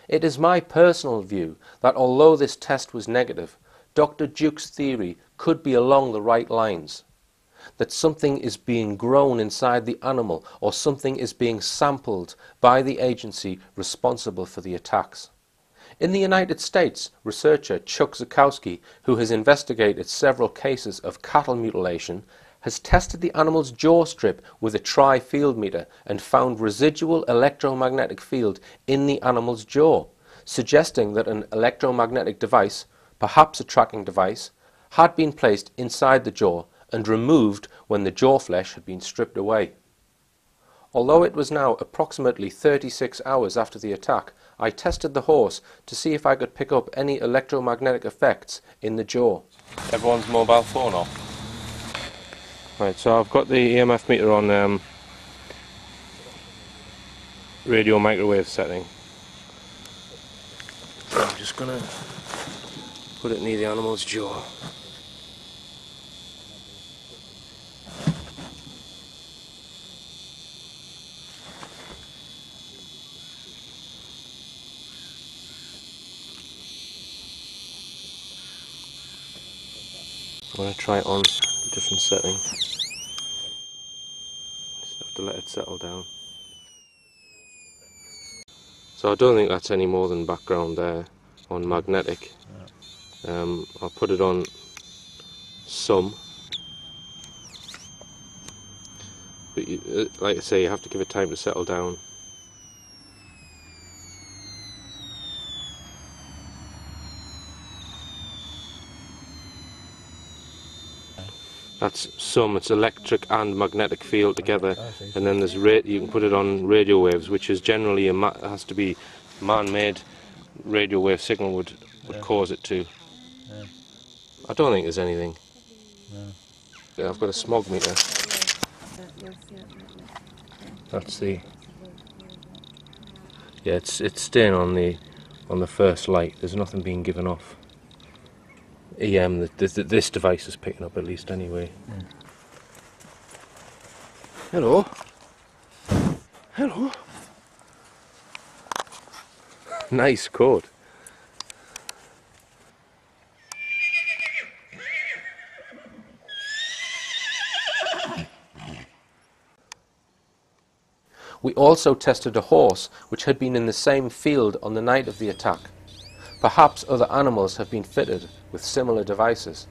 It is my personal view that although this test was negative, Dr. Duke's theory could be along the right lines. That something is being grown inside the animal or something is being sampled by the agency responsible for the attacks. In the United States, researcher Chuck Zukowski, who has investigated several cases of cattle mutilation, has tested the animal's jaw strip with a tri-field meter and found residual electromagnetic field in the animal's jaw, suggesting that an electromagnetic device, perhaps a tracking device, had been placed inside the jaw and removed when the jaw flesh had been stripped away. Although it was now approximately 36 hours after the attack, I tested the horse to see if I could pick up any electromagnetic effects in the jaw. Everyone's mobile phone off. Right, so I've got the EMF meter on radio microwave setting. So I'm just going to put it near the animal's jaw. I'm going to try it on a different setting. Just have to let it settle down. So I don't think that's any more than background there on magnetic. I'll put it on some. But like I say, you have to give it time to settle down. That's some, it's electric and magnetic field together, and then there's you can put it on radio waves, which is generally has to be man-made radio wave signal would cause it to. Yeah. I don't think there's anything. No. Yeah, I've got a smog meter. That's the. Yeah, it's staying on the first light. There's nothing being given off. This device is picking up at least anyway. Mm. Hello. Hello. Nice code. We also tested a horse which had been in the same field on the night of the attack. Perhaps other animals have been fitted with similar devices.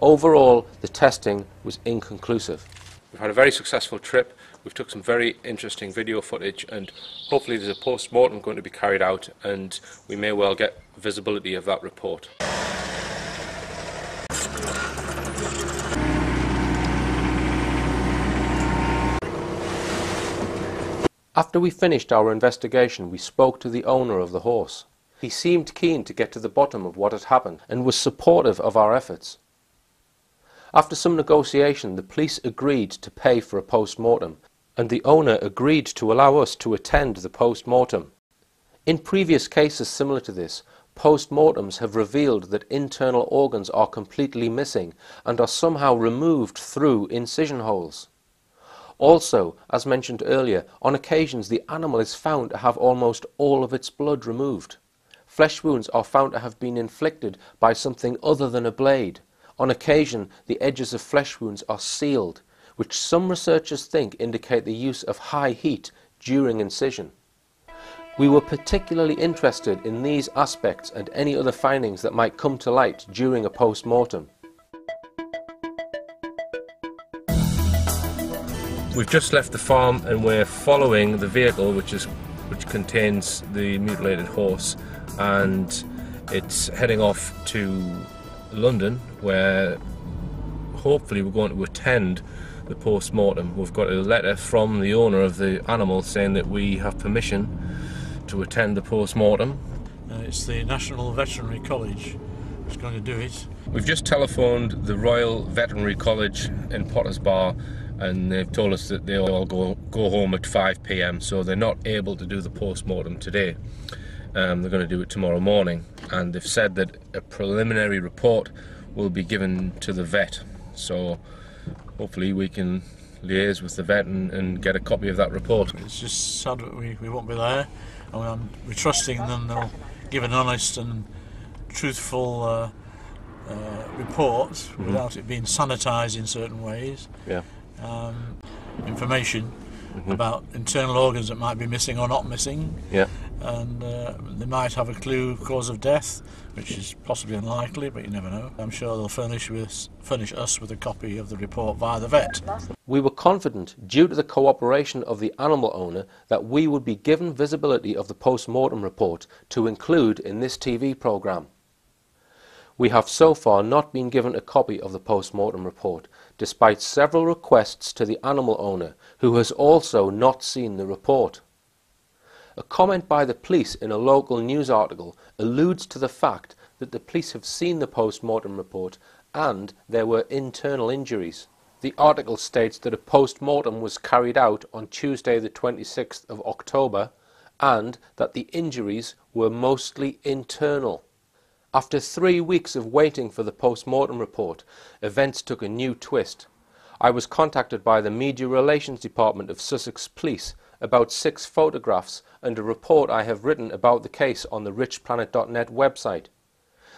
Overall, the testing was inconclusive. We've had a very successful trip. We've took some very interesting video footage, and hopefully there's a post-mortem going to be carried out, and we may well get visibility of that report. After we finished our investigation, we spoke to the owner of the horse. He seemed keen to get to the bottom of what had happened and was supportive of our efforts. After some negotiation, the police agreed to pay for a post-mortem, and the owner agreed to allow us to attend the post-mortem. In previous cases similar to this, post-mortems have revealed that internal organs are completely missing and are somehow removed through incision holes. Also, as mentioned earlier, on occasions the animal is found to have almost all of its blood removed. Flesh wounds are found to have been inflicted by something other than a blade. On occasion, the edges of flesh wounds are sealed, which some researchers think indicate the use of high heat during incision. We were particularly interested in these aspects and any other findings that might come to light during a post-mortem. We've just left the farm and we're following the vehicle which contains the mutilated horse, and it's heading off to London, where hopefully we're going to attend the post-mortem. We've got a letter from the owner of the animal saying that we have permission to attend the post-mortem. It's the National Veterinary College who's going to do it. We've just telephoned the Royal Veterinary College in Potters Bar, and they've told us that they'll all go home at 5 p.m, so they're not able to do the post-mortem today. They're going to do it tomorrow morning, and they've said that a preliminary report will be given to the vet, so hopefully we can liaise with the vet and get a copy of that report. It's just sad that we won't be there, and we're trusting them they'll give an honest and truthful report without it being sanitised in certain ways. Yeah. Information about internal organs that might be missing or not missing. Yeah. And they might have a clue cause of death, which is possibly unlikely, but you never know. I'm sure they'll furnish us with a copy of the report via the vet. We were confident, due to the cooperation of the animal owner, that we would be given visibility of the post-mortem report to include in this TV programme. We have so far not been given a copy of the post-mortem report, despite several requests to the animal owner, who has also not seen the report. A comment by the police in a local news article alludes to the fact that the police have seen the post-mortem report and there were internal injuries. The article states that a post-mortem was carried out on Tuesday the 26th of October and that the injuries were mostly internal. After 3 weeks of waiting for the post-mortem report, events took a new twist. I was contacted by the Media Relations Department of Sussex Police about 6 photographs and a report I have written about the case on the richplanet.net website.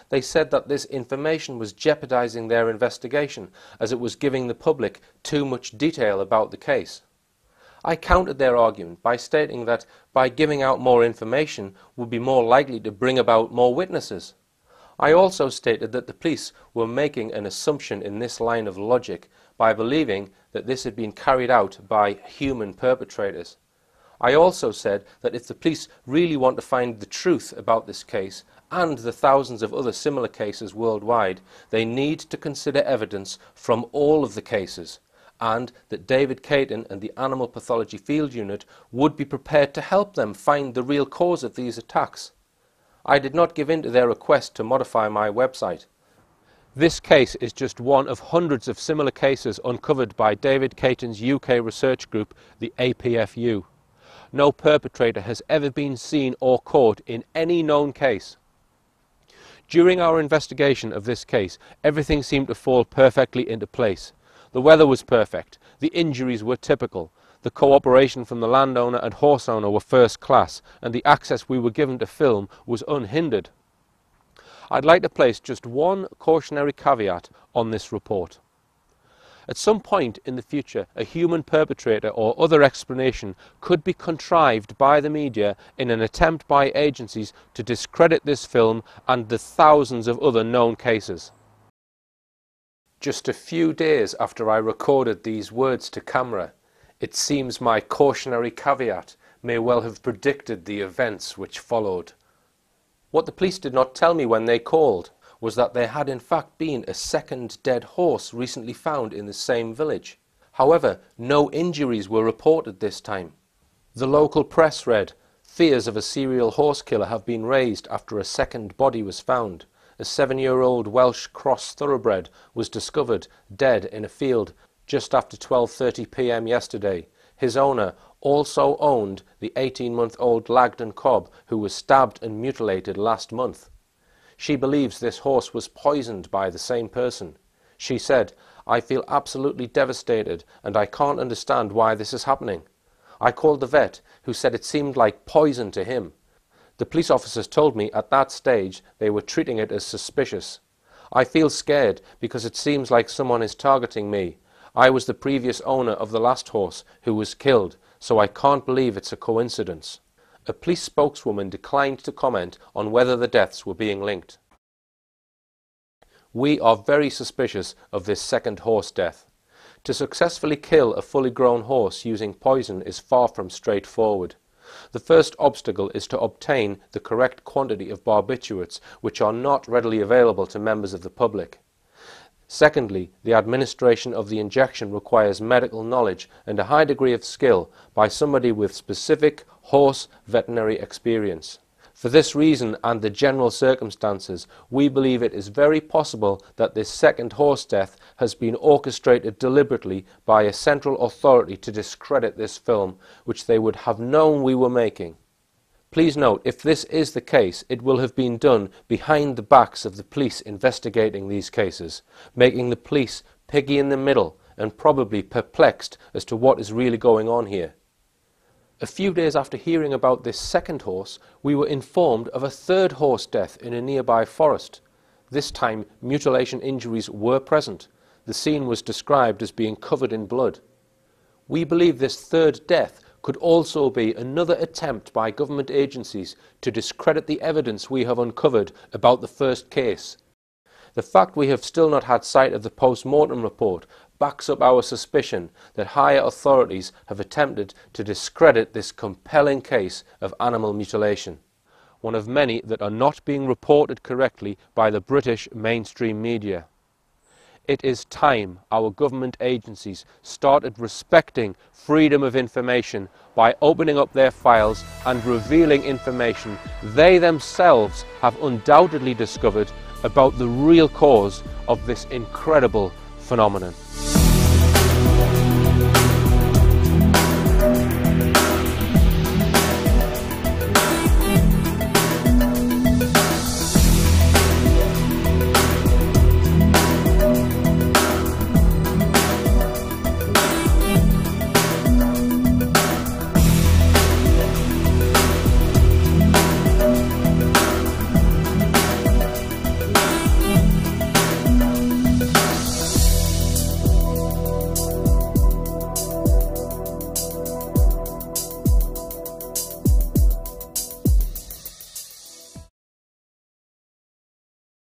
They said that this information was jeopardizing their investigation as it was giving the public too much detail about the case. I countered their argument by stating that by giving out more information would be more likely to bring about more witnesses. I also stated that the police were making an assumption in this line of logic by believing that this had been carried out by human perpetrators. I also said that if the police really want to find the truth about this case and the thousands of other similar cases worldwide, they need to consider evidence from all of the cases, and that David Cayton and the Animal Pathology Field Unit would be prepared to help them find the real cause of these attacks. I did not give in to their request to modify my website. This case is just one of hundreds of similar cases uncovered by David Cayton's UK research group, the APFU. No perpetrator has ever been seen or caught in any known case. During our investigation of this case, everything seemed to fall perfectly into place. The weather was perfect, the injuries were typical, the cooperation from the landowner and horse owner were first class, and the access we were given to film was unhindered. I'd like to place just one cautionary caveat on this report. At some point in the future, a human perpetrator or other explanation could be contrived by the media in an attempt by agencies to discredit this film and the thousands of other known cases. Just a few days after I recorded these words to camera, it seems my cautionary caveat may well have predicted the events which followed. What the police did not tell me when they called was that there had in fact been a second dead horse recently found in the same village. However, no injuries were reported this time. The local press read, "Fears of a serial horse killer have been raised after a second body was found. A 7-year-old Welsh cross thoroughbred was discovered dead in a field just after 12:30 p.m. yesterday. His owner also owned the 18-month-old Lagden cob who was stabbed and mutilated last month. She believes this horse was poisoned by the same person. She said, 'I feel absolutely devastated and I can't understand why this is happening.' I called the vet, who said it seemed like poison to him. The police officers told me at that stage they were treating it as suspicious. I feel scared because it seems like someone is targeting me. I was the previous owner of the last horse who was killed, so I can't believe it's a coincidence." A police spokeswoman declined to comment on whether the deaths were being linked. We are very suspicious of this second horse death. To successfully kill a fully grown horse using poison is far from straightforward. The first obstacle is to obtain the correct quantity of barbiturates, which are not readily available to members of the public. Secondly, the administration of the injection requires medical knowledge and a high degree of skill by somebody with specific horse veterinary experience. For this reason and the general circumstances, we believe it is very possible that this second horse death has been orchestrated deliberately by a central authority to discredit this film, which they would have known we were making. Please note, if this is the case, it will have been done behind the backs of the police investigating these cases, making the police piggy in the middle and probably perplexed as to what is really going on here. A few days after hearing about this second horse, we were informed of a third horse death in a nearby forest. This time, mutilation injuries were present. The scene was described as being covered in blood. We believe this third death could also be another attempt by government agencies to discredit the evidence we have uncovered about the first case. The fact we have still not had sight of the post-mortem report backs up our suspicion that higher authorities have attempted to discredit this compelling case of animal mutilation, one of many that are not being reported correctly by the British mainstream media. It is time our government agencies started respecting freedom of information by opening up their files and revealing information they themselves have undoubtedly discovered about the real cause of this incredible phenomenon.